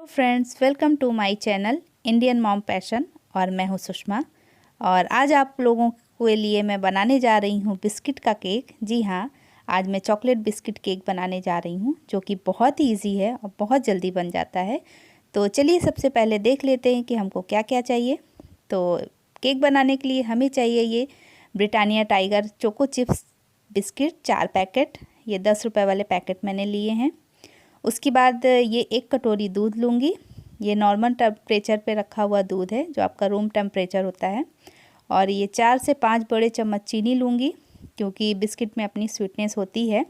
Friends, welcome to my channel Indian mom passion. और मैं हूं सुषमा। और आज आप लोगों के लिए मैं बनाने जा रही हूं बिस्किट का केक। जी हाँ, आज मैं चॉकलेट बिस्किट केक बनाने जा रही हूं, जो कि बहुत ही ईजी है और बहुत जल्दी बन जाता है। तो चलिए सबसे पहले देख लेते हैं कि हमको क्या क्या चाहिए। तो केक बनाने के लिए हमें चाहिए ये Britannia tiger choco chips biscuit 4 packet. ये 10 रुपये वाले पैकेट मैंने लिए हैं। उसके बाद ये 1 कटोरी दूध लूँगी। ये नॉर्मल टेम्परेचर पे रखा हुआ दूध है, जो आपका रूम टेम्परेचर होता है। और ये 4 से 5 बड़े चम्मच चीनी लूँगी, क्योंकि बिस्किट में अपनी स्वीटनेस होती है,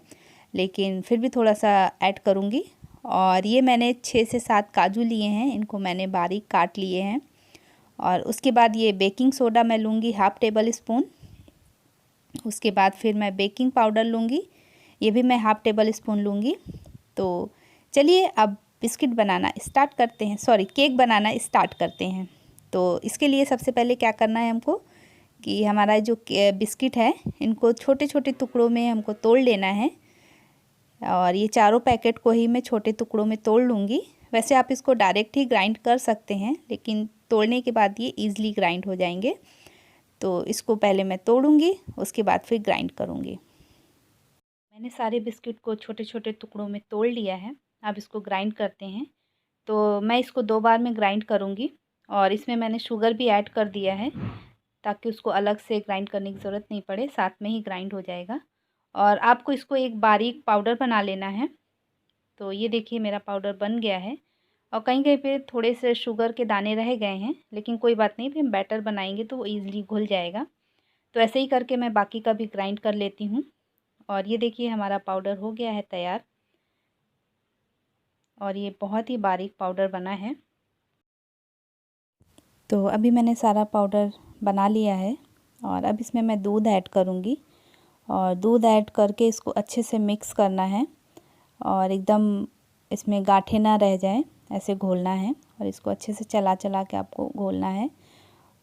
लेकिन फिर भी थोड़ा सा ऐड करूँगी। और ये मैंने 6 से 7 काजू लिए हैं, इनको मैंने बारीक काट लिए हैं। और उसके बाद ये बेकिंग सोडा मैं लूँगी 1/2 टेबल स्पून। उसके बाद फिर मैं बेकिंग पाउडर लूँगी, ये भी मैं 1/2 टेबल स्पून लूँगी। तो चलिए अब बिस्किट बनाना स्टार्ट करते हैं, केक बनाना स्टार्ट करते हैं। तो इसके लिए सबसे पहले क्या करना है हमको कि हमारा जो बिस्किट है, इनको छोटे छोटे टुकड़ों में हमको तोड़ लेना है। और ये चारों पैकेट को ही मैं छोटे टुकड़ों में तोड़ लूँगी। वैसे आप इसको डायरेक्ट ही ग्राइंड कर सकते हैं, लेकिन तोड़ने के बाद ये ईज़िली ग्राइंड हो जाएंगे। तो इसको पहले मैं तोड़ूँगी, उसके बाद फिर ग्राइंड करूँगी। मैंने सारे बिस्किट को छोटे छोटे टुकड़ों में तोड़ लिया है। अब इसको ग्राइंड करते हैं। तो मैं इसको 2 बार में ग्राइंड करूँगी। और इसमें मैंने शुगर भी ऐड कर दिया है, ताकि उसको अलग से ग्राइंड करने की ज़रूरत नहीं पड़े, साथ में ही ग्राइंड हो जाएगा। और आपको इसको एक बारीक पाउडर बना लेना है। तो ये देखिए मेरा पाउडर बन गया है। और कहीं कहीं पे थोड़े से शुगर के दाने रह गए हैं, लेकिन कोई बात नहीं, फिर हम बैटर बनाएंगे तो वो ईज़िली घुल जाएगा। तो ऐसे ही करके मैं बाकी का भी ग्राइंड कर लेती हूँ। और ये देखिए हमारा पाउडर हो गया है तैयार। और ये बहुत ही बारीक पाउडर बना है। तो अभी मैंने सारा पाउडर बना लिया है। और अब इसमें मैं दूध ऐड करूँगी। और दूध ऐड करके इसको अच्छे से मिक्स करना है। और एकदम इसमें गांठें ना रह जाएं, ऐसे घोलना है। और इसको अच्छे से चला चला के आपको घोलना है।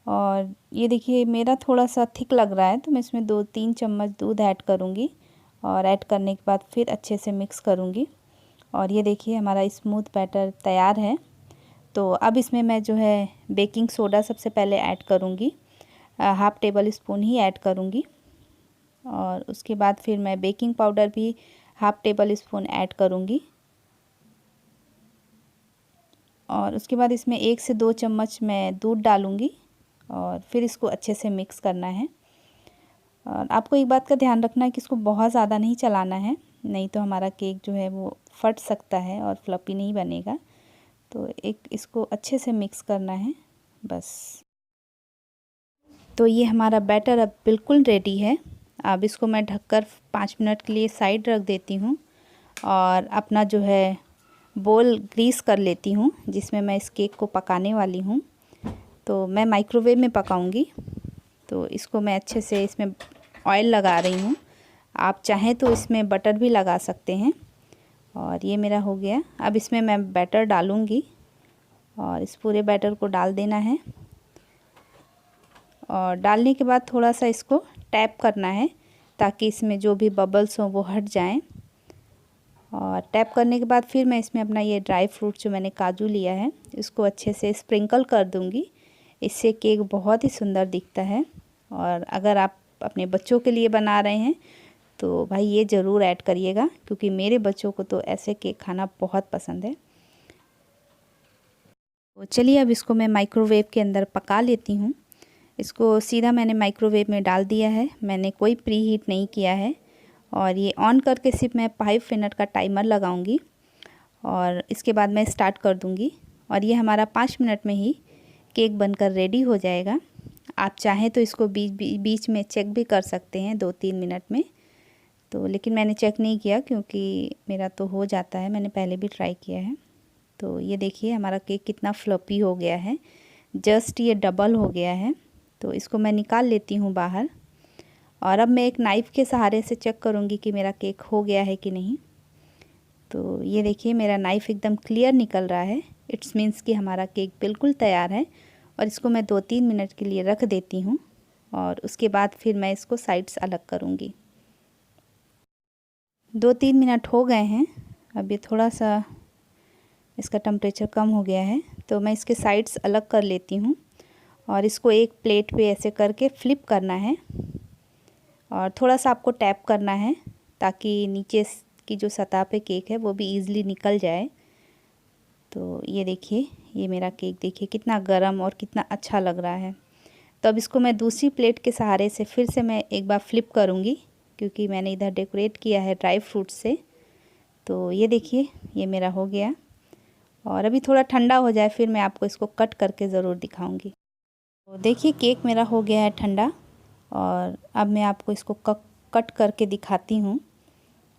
और ये देखिए मेरा थोड़ा सा थिक लग रहा है, तो मैं इसमें 2-3 चम्मच दूध ऐड करूँगी। और ऐड करने के बाद फिर अच्छे से मिक्स करूँगी। और ये देखिए हमारा स्मूथ बैटर तैयार है। तो अब इसमें मैं जो है बेकिंग सोडा सबसे पहले ऐड करूँगी, 1/2 टेबल स्पून ही ऐड करूँगी। और उसके बाद फिर मैं बेकिंग पाउडर भी 1/2 टेबल स्पून ऐड करूँगी। और उसके बाद इसमें 1 से 2 चम्मच मैं दूध डालूँगी। और फिर इसको अच्छे से मिक्स करना है। और आपको एक बात का ध्यान रखना है कि इसको बहुत ज़्यादा नहीं चलाना है, नहीं तो हमारा केक जो है वो फट सकता है और फ्लफी नहीं बनेगा। तो एक इसको अच्छे से मिक्स करना है बस। तो ये हमारा बैटर अब बिल्कुल रेडी है। अब इसको मैं ढककर 5 मिनट के लिए साइड रख देती हूँ। और अपना जो है बोल ग्रीस कर लेती हूँ, जिसमें मैं इस केक को पकाने वाली हूँ। तो मैं माइक्रोवेव में पकाऊंगी। तो इसको मैं अच्छे से इसमें ऑयल लगा रही हूँ। आप चाहें तो इसमें बटर भी लगा सकते हैं। और ये मेरा हो गया। अब इसमें मैं बैटर डालूँगी। और इस पूरे बैटर को डाल देना है। और डालने के बाद थोड़ा सा इसको टैप करना है, ताकि इसमें जो भी बबल्स हों वो हट जाएं। और टैप करने के बाद फिर मैं इसमें अपना ये ड्राई फ्रूट जो मैंने काजू लिया है, इसको अच्छे से स्प्रिंकल कर दूंगी। इससे केक बहुत ही सुंदर दिखता है। और अगर आप अपने बच्चों के लिए बना रहे हैं तो भाई ये ज़रूर ऐड करिएगा, क्योंकि मेरे बच्चों को तो ऐसे केक खाना बहुत पसंद है। तो चलिए अब इसको मैं माइक्रोवेव के अंदर पका लेती हूँ। इसको सीधा मैंने माइक्रोवेव में डाल दिया है, मैंने कोई प्री हीट नहीं किया है। और ये ऑन करके सिर्फ मैं 5 मिनट का टाइमर लगाऊंगी। और इसके बाद मैं स्टार्ट कर दूंगी। और ये हमारा 5 मिनट में ही केक बनकर रेडी हो जाएगा। आप चाहें तो इसको बीच में चेक भी कर सकते हैं 2-3 मिनट में। तो लेकिन मैंने चेक नहीं किया, क्योंकि मेरा तो हो जाता है, मैंने पहले भी ट्राई किया है। तो ये देखिए हमारा केक कितना फ्लफी हो गया है, जस्ट ये डबल हो गया है। तो इसको मैं निकाल लेती हूँ बाहर। और अब मैं एक नाइफ़ के सहारे से चेक करूँगी कि मेरा केक हो गया है कि नहीं। तो ये देखिए मेरा नाइफ़ एकदम क्लियर निकल रहा है। इट्स मीन्स कि हमारा केक बिल्कुल तैयार है। और इसको मैं 2-3 मिनट के लिए रख देती हूँ। और उसके बाद फिर मैं इसको साइड से अलग करूँगी। 2-3 मिनट हो गए हैं। अब ये थोड़ा सा इसका टेम्परेचर कम हो गया है। तो मैं इसके साइड्स अलग कर लेती हूँ और इसको एक प्लेट पे ऐसे करके फ्लिप करना है और थोड़ा सा आपको टैप करना है ताकि नीचे की जो सतह पे केक है वो भी ईज़िली निकल जाए। तो ये देखिए, ये मेरा केक देखिए कितना गर्म और कितना अच्छा लग रहा है। तो अब इसको मैं दूसरी प्लेट के सहारे से फिर से मैं एक बार फ्लिप करूँगी, क्योंकि मैंने इधर डेकोरेट किया है ड्राई फ्रूट से। तो ये देखिए, ये मेरा हो गया और अभी थोड़ा ठंडा हो जाए फिर मैं आपको इसको कट करके ज़रूर दिखाऊंगी। तो देखिए, केक मेरा हो गया है ठंडा और अब मैं आपको इसको कट करके दिखाती हूँ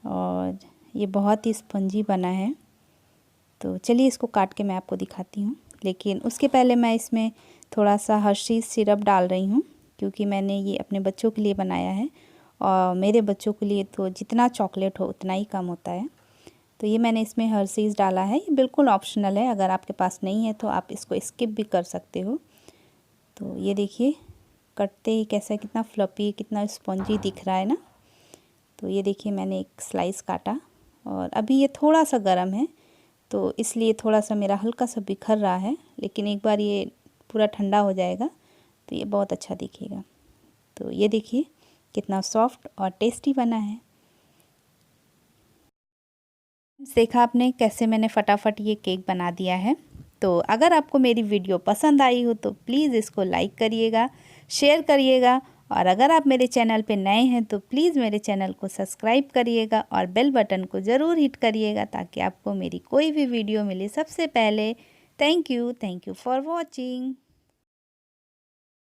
और ये बहुत ही स्पंजी बना है। तो चलिए इसको काट के मैं आपको दिखाती हूँ, लेकिन उसके पहले मैं इसमें थोड़ा सा हर्शीज़ सिरप डाल रही हूँ, क्योंकि मैंने ये अपने बच्चों के लिए बनाया है और मेरे बच्चों के लिए तो जितना चॉकलेट हो उतना ही कम होता है। तो ये मैंने इसमें हर्शीज़ डाला है, ये बिल्कुल ऑप्शनल है, अगर आपके पास नहीं है तो आप इसको स्किप भी कर सकते हो। तो ये देखिए, कटते ही कैसा कितना फ्लफ़ी कितना स्पंजी दिख रहा है ना। तो ये देखिए, मैंने एक स्लाइस काटा और अभी ये थोड़ा सा गर्म है तो इसलिए थोड़ा सा मेरा हल्का सा बिखर रहा है, लेकिन एक बार ये पूरा ठंडा हो जाएगा तो ये बहुत अच्छा दिखेगा। तो ये देखिए कितना सॉफ्ट और टेस्टी बना है। देखा आपने कैसे मैंने फटाफट ये केक बना दिया है। तो अगर आपको मेरी वीडियो पसंद आई हो तो प्लीज़ इसको लाइक करिएगा, शेयर करिएगा और अगर आप मेरे चैनल पे नए हैं तो प्लीज़ मेरे चैनल को सब्सक्राइब करिएगा और बेल बटन को ज़रूर हिट करिएगा ताकि आपको मेरी कोई भी वीडियो मिले सबसे पहले। Thank you for watching.